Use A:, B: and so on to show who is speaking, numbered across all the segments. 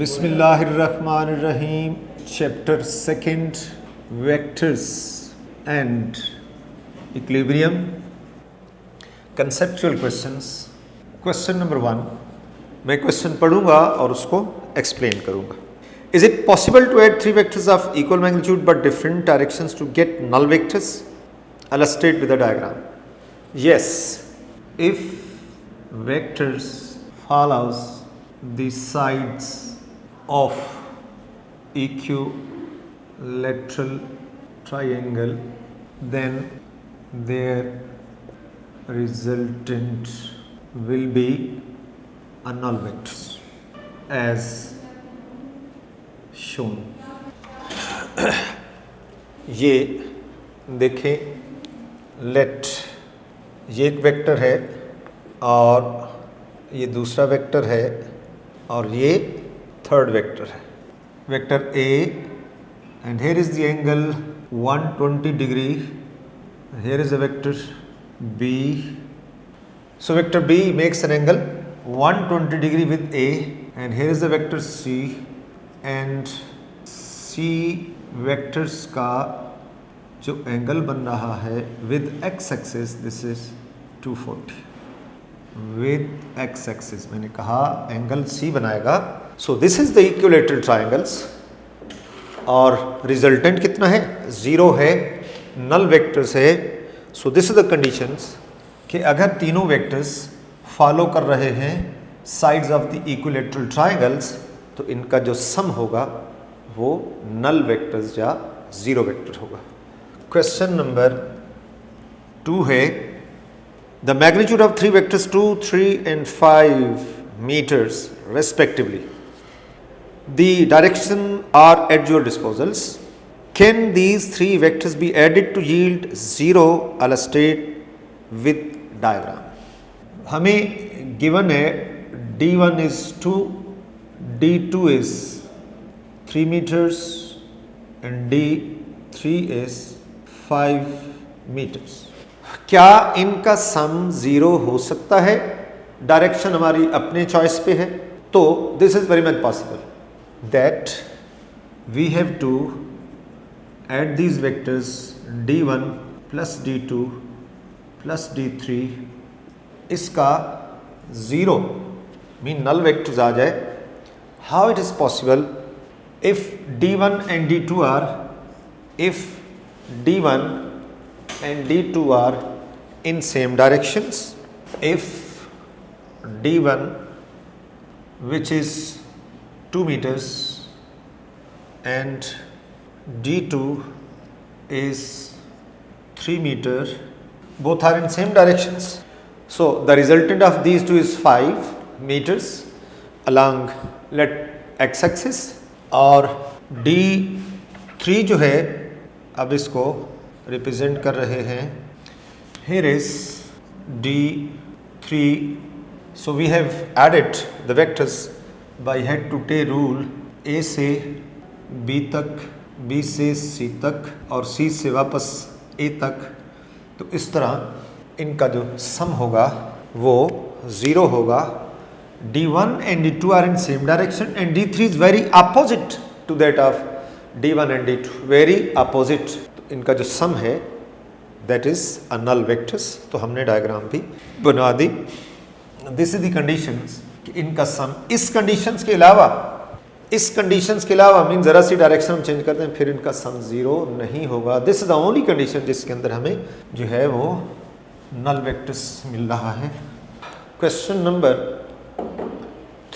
A: Bismillahirrahmanirrahim. Chapter 2nd, Vectors and Equilibrium. Conceptual questions. Question number 1. मैं question पढ़ूंगा और उसको एक्सप्लेन करूंगा. Is it possible to add three vectors of equal magnitude but different directions to get null vectors? Illustrate with a diagram. Yes, if vectors follows the sides of equilateral triangle, then their resultant will be a null vectors as shown. ये देखें, late ये एक vector है और ये दूसरा vector है और ये थर्ड वेक्टर है. Vector A and here is the angle 120 degree. Here is a vector B. So vector B makes an angle 120 degree with A, and here is the vector C, and C vectors का जो angle बन रहा है with x axis, this is 240. with x axis मैंने कहा angle C बनाएगा. So this is the equilateral triangles और resultant कितना है? 0 है, नल वेक्टर्स है. So this is the conditions कि अगर तीनों वेक्टर्स फॉलो कर रहे हैं sides of the equilateral triangles तो इनका जो सम होगा वो नल वेक्टर्स या जीरो वेक्टर होगा. क्वेश्चन नंबर 2 है, the magnitude of three vectors 2, 3 and 5 meters respectively. The direction are at your disposals. Can these three vectors be added to yield 0? Illustrate with diagram. हमें given है d1 is 2, d2 is 3 meters and d3 is 5 meters. क्या इनका सम 0 हो सकता है? Direction हमारी अपने choice पे है, तो this is very much possible that we have to add these vectors d1 plus d2 plus d3. इसका 0 मीन नल वेक्टर्स आ जाए. How it is possible? If d1 and d2 are if d1 and d2 are in same directions, if d1 which is 2 meters and d2 is 3 meter, both are in same directions, so the resultant of these two is 5 meters along let x axis. और d3 जो है, अब इसको represent कर रहे हैं, here is d3. so we have added the vectors by head to tail rule. a से b तक, b से c तक और c से वापस a तक. तो इस तरह इनका जो सम होगा वो 0 होगा. d1 and d2 are in same direction and d3 is very opposite to that of d1 and d2, very opposite. तो इनका जो सम है that is a null vectors. तो हमने डायग्राम भी बना दी. दिस इज द कंडीशंस कि इनका सम इस कंडीशंस के अलावा मीन जरा सी डायरेक्शन हम चेंज करते हैं फिर इनका सम 0 नहीं होगा. This is the only condition जिसके अंदर हमें जो है वो नल वेक्टर्स मिल रहा है. क्वेश्चन नंबर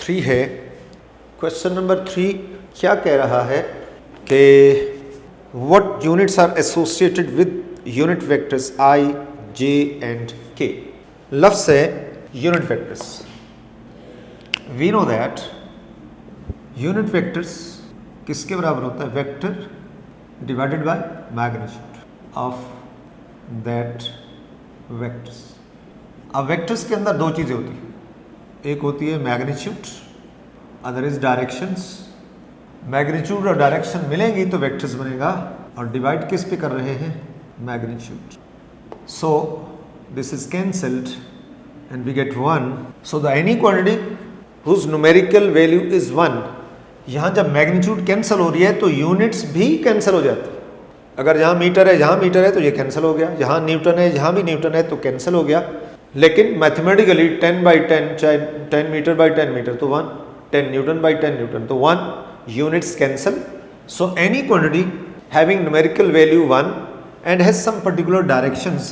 A: 3 है. क्वेश्चन नंबर 3 क्या कह रहा है कि what units are associated with unit vectors i, j and k. लफ्ज़ है unit vectors. We know that unit vectors किसके बराबर होता है? Vector divided by magnitude of that vectors. अब वेक्टर्स के अंदर दो चीज़ें होती हैं, एक होती है magnitude, other is directions. Magnitude और डायरेक्शन मिलेंगी तो वेक्टर्स बनेगा, और डिवाइड किस पे कर रहे हैं? Magnitude. So this is cancelled and we get 1. So the any quantity whose numerical value is 1, यहाँ जब मैग्नीट्यूड कैंसिल हो रही है तो यूनिट्स भी कैंसिल हो जाती है। अगर यहाँ मीटर है, यहाँ मीटर है तो ये कैंसिल हो गया, यहाँ न्यूटन है, यहाँ भी न्यूटन है तो कैंसिल हो गया। लेकिन मैथमेटिकली 10/10 चाहे 10 मीटर बाई 10 मीटर तो 1, 10 न्यूटन बाई 10 न्यूटन तो 1, units cancel. So any quantity having numerical value 1 and has some particular directions,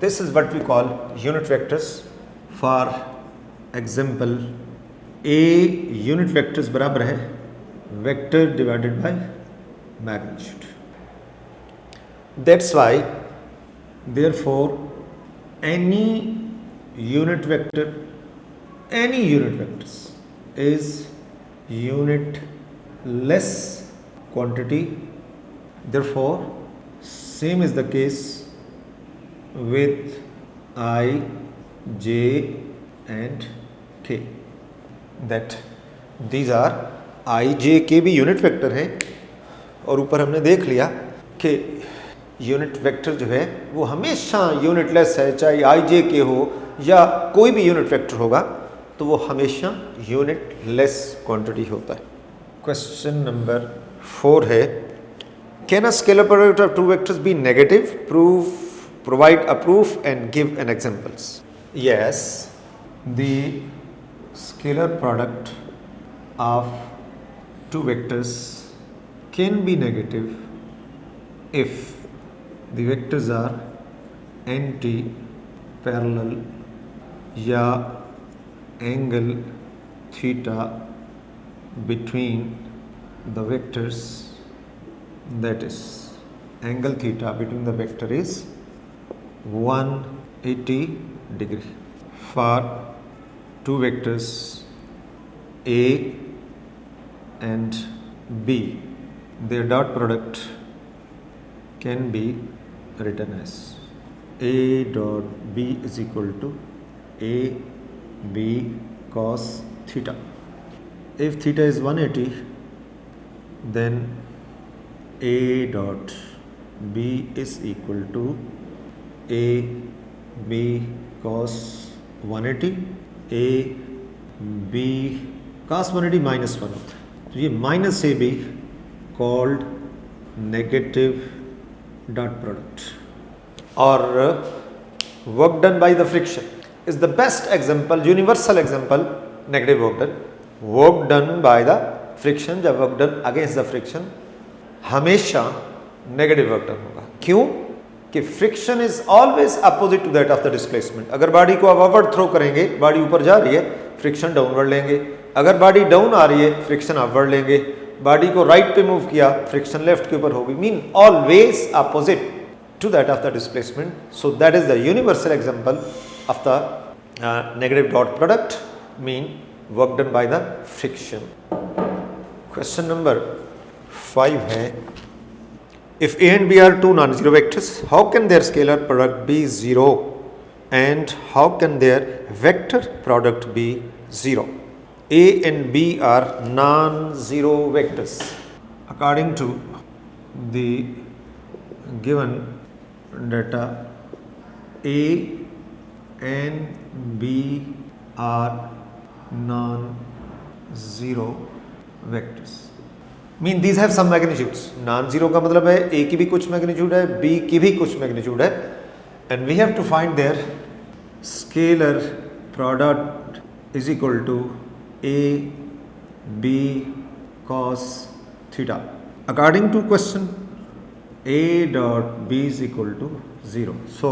A: this is what we call unit vectors. For example, a unit vectors बराबर है vector divided by magnitude. That's why therefore any unit vector, any unit vectors is unitless quantity. Therefore same is the case with I, j and k, that these are I, j, k भी unit vector हैं। और ऊपर हमने देख लिया कि unit vector जो है वो हमेशा यूनिटलेस है, चाहे आई जे के हो या कोई भी यूनिट वेक्टर होगा तो वो हमेशा यूनिटलेस क्वांटिटी होता है। क्वेश्चन नंबर 4 है, can a scalar product of two vectors be negative? Provide a proof and give an examples. Yes, the scalar product of two vectors can be negative if the vectors are anti-parallel या angle theta between the vectors, that is angle theta between the vector is 180 degree. For two vectors A and B, their dot product can be written as A dot B is equal to A B cos theta. If theta is 180, then A dot B is equal to A B cos 180, A B cos 180 minus 1 होता है, तो ये minus A be called negative dot product. Or work done by the friction is the best example, universal example, negative work done. Work done by the friction, जब work done against the friction हमेशा negative work done होगा। क्यों? कि friction is always opposite to that of the displacement. अगर body को आप upward throw करेंगे, body ऊपर जा रही है, friction downward लेंगे। अगर बॉडी डाउन आ रही है, friction upward लेंगे। बॉडी को राइट पे मूव किया, फ्रिक्शन लेफ्ट के ऊपर होगी, mean always opposite to that of the displacement. So that is the universal example of the negative dot product, mean work done by the friction. Question number 5 है, if A and B are two non zero vectors, how can their scalar product be zero and how can their vector product be zero? A and B are non-zero vectors. According to the given data, A and B are non-zero vectors. Mean these have some magnitudes. Non-zero का मतलब है A की भी कुछ magnitude है, B की भी कुछ magnitude है, and we have to find their scalar product is equal to A B cos theta. According to question, A dot B is equal to 0. So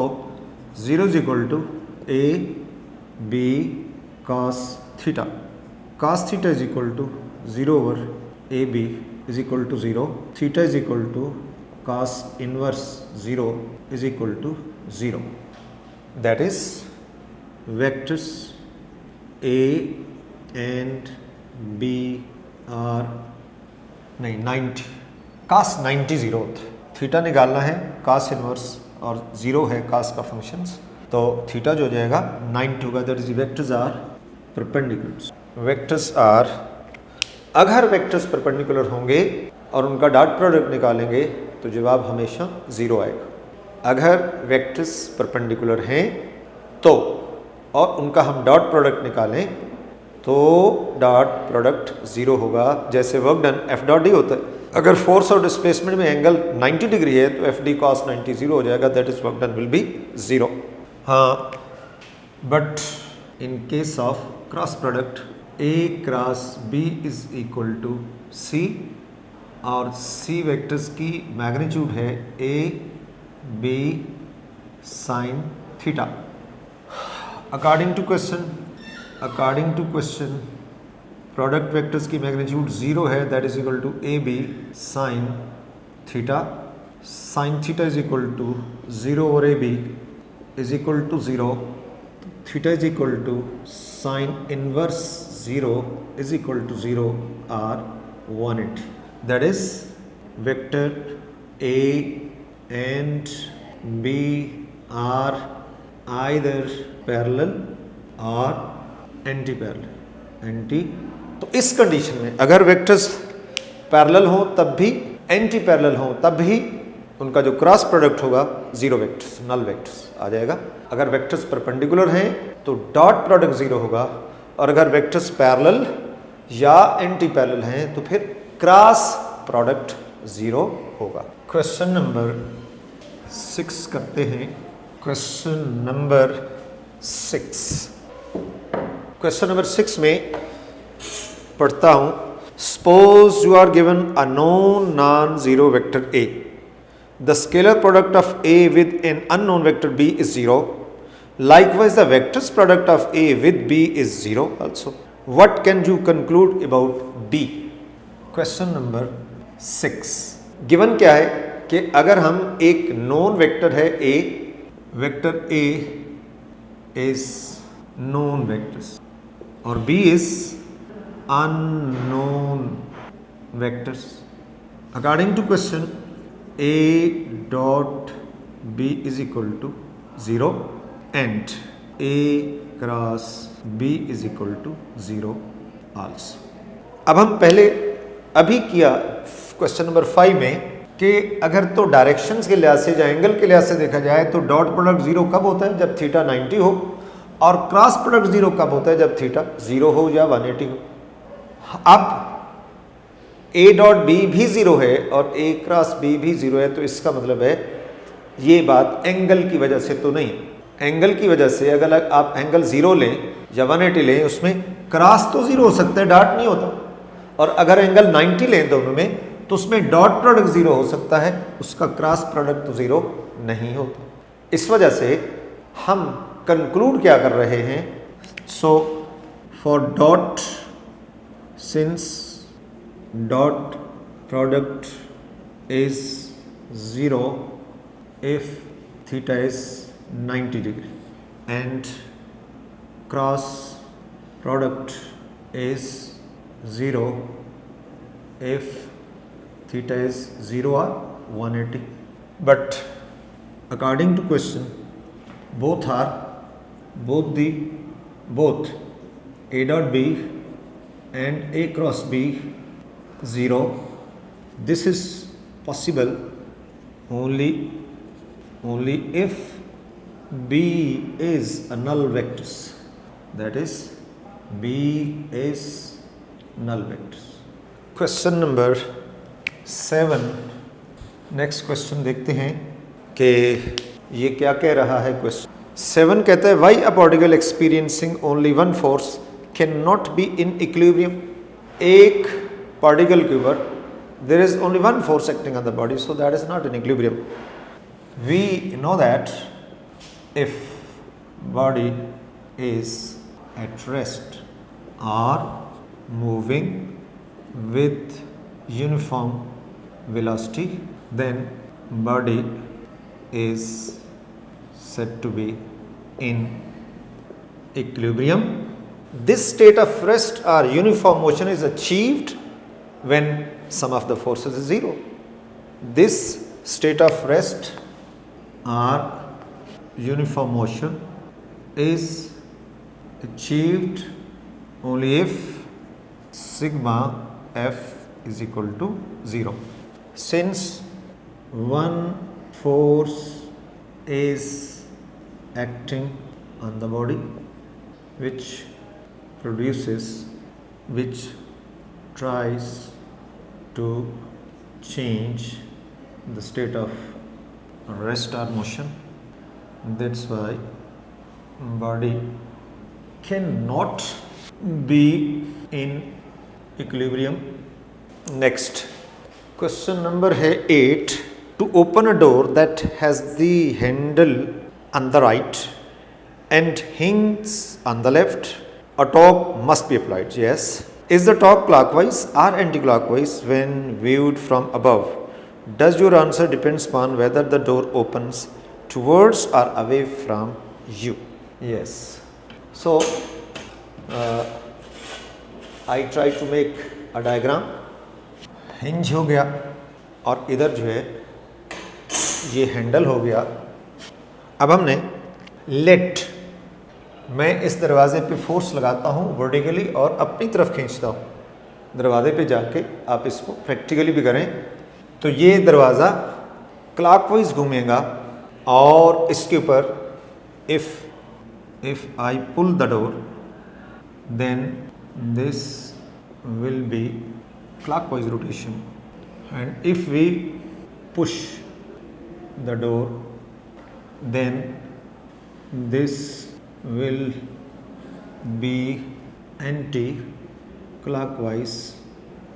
A: 0 is equal to A B cos theta. Cos theta is equal to 0 over A B is equal to 0. Theta is equal to cos inverse 0 is equal to 0. That is vectors A and B are 90, cos 90 0 होता है। Theta निकालना है, cos inverse और 0 है cos का functions, तो theta जो हो जाएगा 90 होगा। That is vectors are perpendicular. Vectors are, अगर वेक्टर्स परपेंडिकुलर होंगे और उनका डॉट प्रोडक्ट निकालेंगे तो जवाब हमेशा 0 आएगा। अगर वेक्टर्स परपेंडिकुलर हैं तो और उनका हम डॉट प्रोडक्ट निकालें तो डॉट प्रोडक्ट 0 होगा। जैसे work done F dot D होता है, अगर फोर्स और डिस्प्लेसमेंट में एंगल 90 डिग्री है तो एफ डी कॉस 90 0 हो जाएगा, that is work done will be 0। हाँ, but in case of cross product A cross B is equal to C, और सी वेक्टर्स की मैग्नीट्यूड है A B sine theta. According to question product vectors की magnitude 0 है, that is equal to A B sine theta. Sine theta is equal to 0 और A B is equal to 0, theta is equal to sine inverse 0 is equal to 0 or 180। That is vector A and B are either parallel और anti parallel. Anti, तो इस condition में अगर vectors parallel हो तब भी, anti parallel हो तब भी उनका जो क्रॉस प्रोडक्ट होगा 0 वेक्टर्स, नल वेक्टर्स आ जाएगा। अगर वेक्टर्स परपेंडिकुलर हैं तो डॉट प्रोडक्ट 0 होगा, और अगर वेक्टर्स पैरेलल या एंटी पैरेलल हैं तो फिर क्रॉस प्रोडक्ट 0 होगा। क्वेश्चन नंबर 6 करते हैं। क्वेश्चन नंबर 6 में पढ़ता हूं। Suppose you are given a known non zero vector A, the scalar product of A with an unknown vector B is 0, likewise the vectors product of a with b is 0 also. What can you conclude about b? Question number 6 given क्या है कि अगर हम एक known vector है a, vector a is known vectors और b is unknown vectors. According to question, a dot b is equal to 0 and a cross b is equal to 0 also. अब हम पहले अभी किया क्वेश्चन नंबर 5 में कि अगर तो डायरेक्शंस के लिहाज से या एंगल के लिहाज से देखा जाए तो डॉट प्रोडक्ट 0 कब होता है, जब थीटा 90 हो, और क्रॉस प्रोडक्ट 0 कब होता है, जब थीटा 0 हो या 180 हो। अब a डॉट b भी 0 है और a क्रॉस b भी 0 है, तो इसका मतलब है ये बात एंगल की वजह से तो नहीं। एंगल की वजह से अगर आप एंगल 0 लें या 180 लें, उसमें क्रॉस तो 0 हो सकता है, डॉट नहीं होता। और अगर एंगल 90 लें दोनों में, तो उसमें डॉट प्रोडक्ट 0 हो सकता है, उसका क्रॉस प्रोडक्ट तो 0 नहीं होता। इस वजह से हम कंक्लूड क्या कर रहे हैं, so for dot, since dot product is 0 if theta is 90 degree and cross product is 0 if theta is 0 or 180. But according to question, both a dot b and a cross b 0. This is possible only if b is a null vectors, that is b is null vectors. Question number 7, next question देखते हैं कि ये क्या कह रहा है। Question 7 कहता है why a particle experiencing only one force can not be in equilibrium. एक पार्टिकल के ऊपर there is only one force acting on the body, so that is not in equilibrium. We know that if body is at rest or moving with uniform velocity, then body is said to be in equilibrium. This state of rest or uniform motion is achieved when sum of the forces is 0. This state of rest or uniform motion is achieved only if sigma f is equal to 0. Since one force is acting on the body, which produces, which tries to change the state of rest or motion. That's why body cannot be in equilibrium. Next question number है 8. To open a door that has the handle on the right and hinges on the left, a torque must be applied. Yes. Is the torque clockwise or anti-clockwise when viewed from above? Does your answer depends upon whether the door opens towards or away from you? Yes. So I try to make a diagram. Hinge हो गया और इधर जो है ये handle हो गया. अब हमने लेट, मैं इस दरवाजे पे फोर्स लगाता हूँ वर्टिकली और अपनी तरफ खींचता हूँ. दरवाजे पे जाके आप इसको प्रैक्टिकली भी करें तो ये दरवाज़ा क्लॉकवाइज घूमेगा और इसके ऊपर if I pull the door then this will be clockwise rotation, and if we push the door then this will be anti-clockwise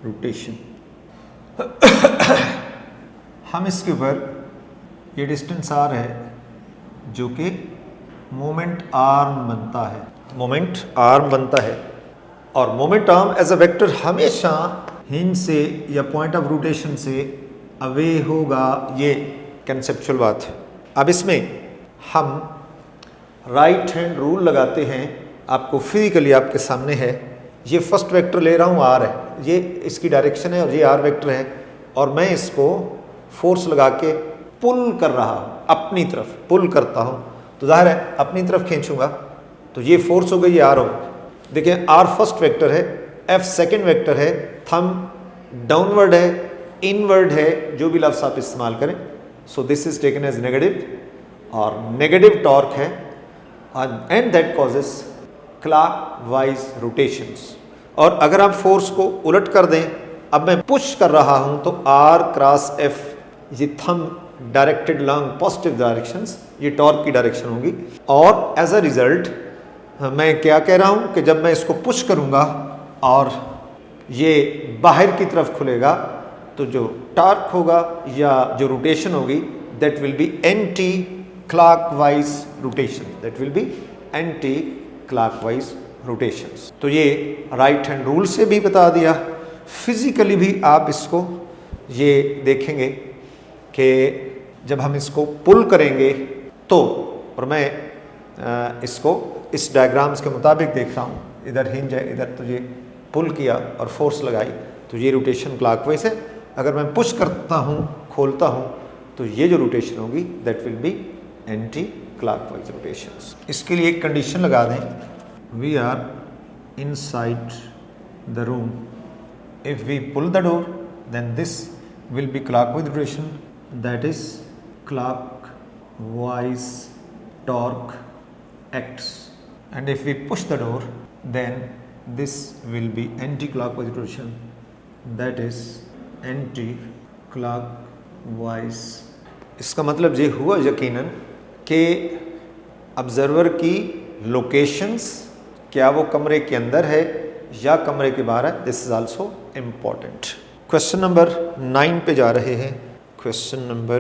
A: rotation. हम इसके ऊपर ये डिस्टेंस आर है जो कि मोमेंट आर्म बनता है. मोमेंट आर्म बनता है और moment arm as a vector हमेशा हिंज से या पॉइंट ऑफ रोटेशन से अवे होगा. ये कंसेप्चुअल बात है. अब इसमें हम राइट हैंड रूल लगाते हैं. आपको फिजिकली आपके सामने है. ये फर्स्ट वेक्टर ले रहा हूँ आर है, ये इसकी डायरेक्शन है और ये आर वेक्टर है और मैं इसको फोर्स लगा के पुल कर रहा हूँ, अपनी तरफ पुल करता हूँ. तो जाहिर है अपनी तरफ खींचूंगा तो ये फोर्स हो गई, ये आर होगा. देखिए आर फर्स्ट वेक्टर है, एफ सेकेंड वेक्टर है, थंब डाउनवर्ड है, इनवर्ड है, जो भी लफ्ज़ आप इस्तेमाल करें. So this is taken as negative और नेगेटिव टॉर्क है and that causes clockwise rotations. और अगर आप फोर्स को उलट कर दें, अब मैं पुश कर रहा हूं तो आर क्रॉस एफ, ये thumb directed long positive directions, ये टॉर्क की डायरेक्शन होगी. और एज अ रिजल्ट मैं क्या कह रहा हूं कि जब मैं इसको पुश करूंगा और ये बाहर की तरफ खुलेगा तो जो टॉर्क होगा या जो रोटेशन होगी that will be anti clockwise rotation, that will be anti clockwise rotations. तो ये राइट हैंड रूल से भी बता दिया. फिजिकली भी आप इसको ये देखेंगे कि जब हम इसको पुल करेंगे तो, और मैं इसको इस डायग्राम्स के मुताबिक देख रहा हूँ, इधर हिंज है, इधर तो ये पुल किया और फोर्स लगाई तो ये रोटेशन क्लॉकवाइज है. अगर मैं पुश करता हूँ, खोलता हूँ तो ये जो रोटेशन होगी that will be anti clockwise rotations. इसके लिए एक कंडीशन लगा दें, we are inside the room, if we pull the door then this will be clockwise rotation, that is clockwise torque acts, and if we push the door then this will be anti-clockwise rotation, that is anti-clockwise. इसका मतलब ये हुआ यकीनन कि observer की locations, क्या वो कमरे के अंदर है या कमरे के बाहर है, this is also important. Question number 9 पे जा रहे हैं. क्वेश्चन नंबर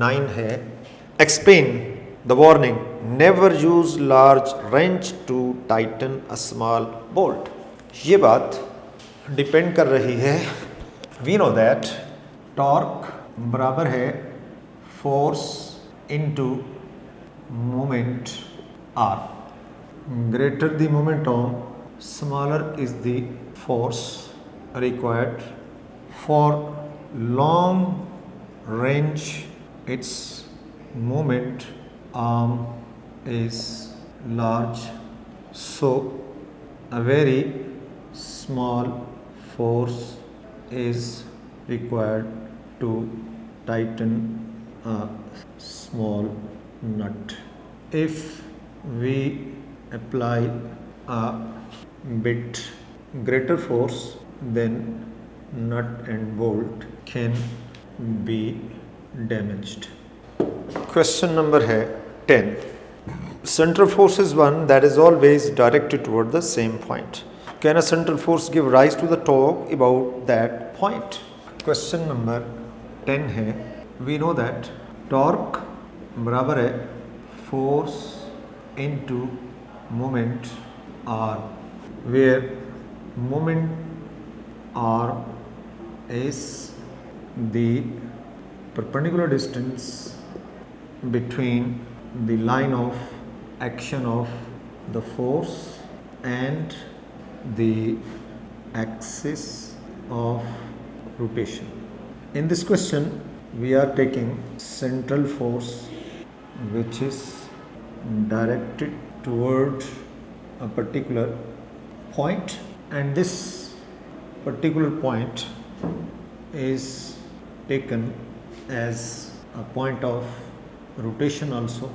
A: 9 है, explain the warning, never use large wrench to tighten a small bolt. ये बात डिपेंड कर रही है, we know that torque बराबर है force into moment R. Greater the momentum, smaller is the force required. For long range, its moment arm is large, so a very small force is required to tighten a small nut. If we apply a bit greater force then nut and bolt can be damaged. Question number है 10. Central force is one that is always directed toward the same point. Can a central force give rise to the torque about that point? Question number 10 है, we know that torque बराबर है force into moment R, where moment R is the perpendicular distance between the line of action of the force and the axis of rotation. In this question, we are taking central force which is directed toward a particular point, and this particular point is taken as a point of rotation also.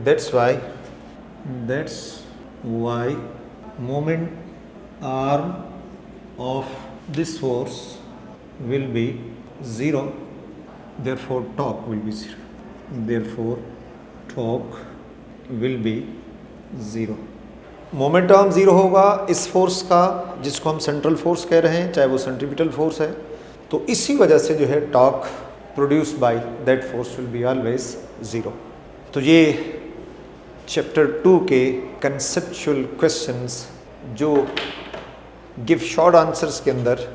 A: That's why moment arm of this force will be 0, therefore torque will be 0. Therefore torque will be 0. Moment arm 0 होगा इस force का जिसको हम central force कह रहे हैं, चाहे वो सेंट्रीपिटल फोर्स है, तो इसी वजह से जो है torque produced by that force will be always 0. तो ये चैप्टर 2 के कंसेप्चुअल क्वेश्चंस जो गिव शॉर्ट आंसर्स के अंदर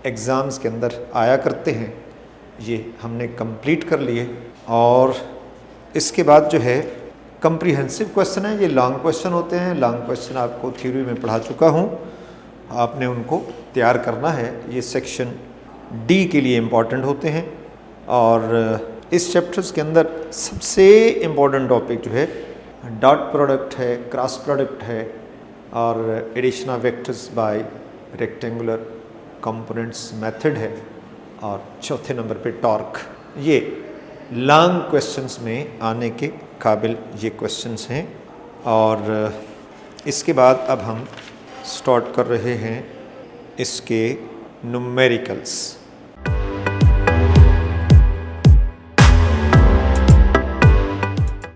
A: एग्ज़ाम्स के अंदर आया करते हैं, ये हमने कंप्लीट कर लिए. और इसके बाद जो है कम्प्रीहेंसिव क्वेश्चन है, ये लॉन्ग क्वेश्चन होते हैं. लॉन्ग क्वेश्चन आपको थ्योरी में पढ़ा चुका हूँ, आपने उनको तैयार करना है. ये सेक्शन डी के लिए इम्पॉर्टेंट होते हैं. और इस चैप्टर्स के अंदर सबसे इम्पॉर्टेंट टॉपिक जो है डॉट प्रोडक्ट है, क्रॉस प्रोडक्ट है, और addition of vectors by rectangular components method है, और चौथे नंबर पे टॉर्क. ये लॉन्ग क्वेश्चंस में आने के काबिल ये क्वेश्चंस हैं. और इसके बाद अब हम स्टार्ट कर रहे हैं इसके न्यूमेरिकल्स.